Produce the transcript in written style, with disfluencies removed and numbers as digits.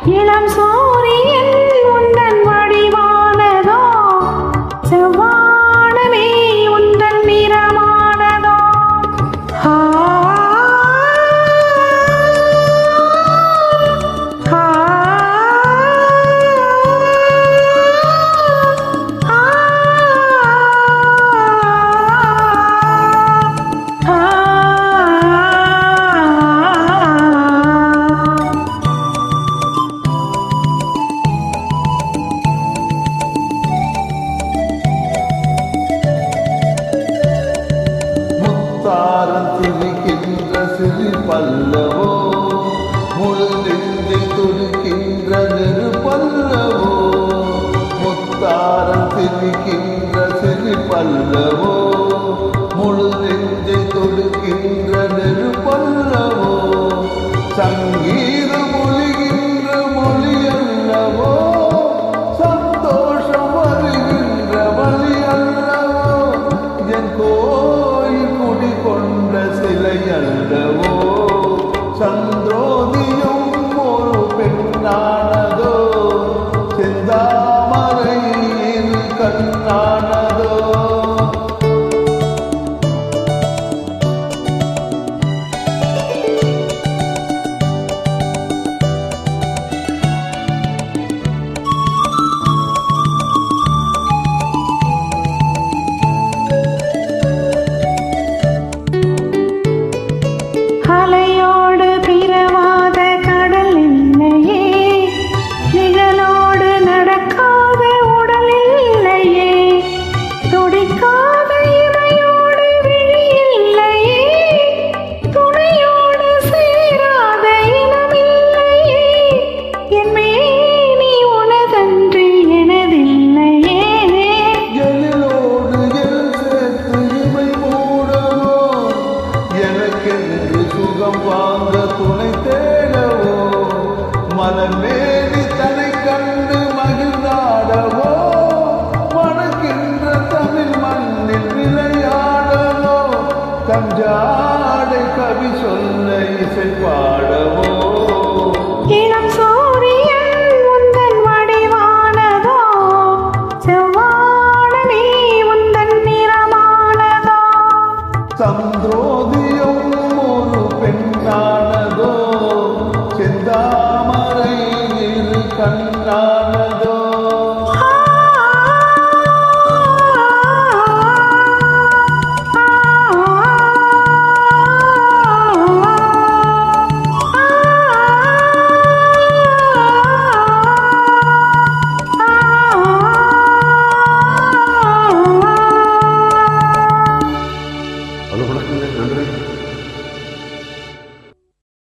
இளம் சூரியன் உந்தன் வடிவானதோ, செவ்வானமே உந்தன் நிறமானதோ. ஆ ஆ துதிக்கின்ற சிறு பல்லவோ, முழு நெஞ்சை துடிக்கின்ற நெரு பல்லவோ. முத்தாரம் திரிக்கின்ற சிறு பல்லவோ, முழு நெஞ்சை துடிக்கின்ற நெரு பல்லவோ. சங்கீத மொழிகின்ற மொழி அல்லவோ, சந்தோஷம் வருகின்ற வழி அல்லவோ. என் கோயில் குடிகொண்ட சிலை அல்லவோ, சந்திரோதியும் ஒரு பெண்ணானதோ, செந்தாமரையின் கண்ணானதோ. அலையோடு பிறவாத கடல் இல்லையே, நிழலோடு நடக்காத உடல் இல்லையே, துடிக்காத இமையோடு விழி இல்லையே, துணையோடு சேராத இனம் இல்லையே. என்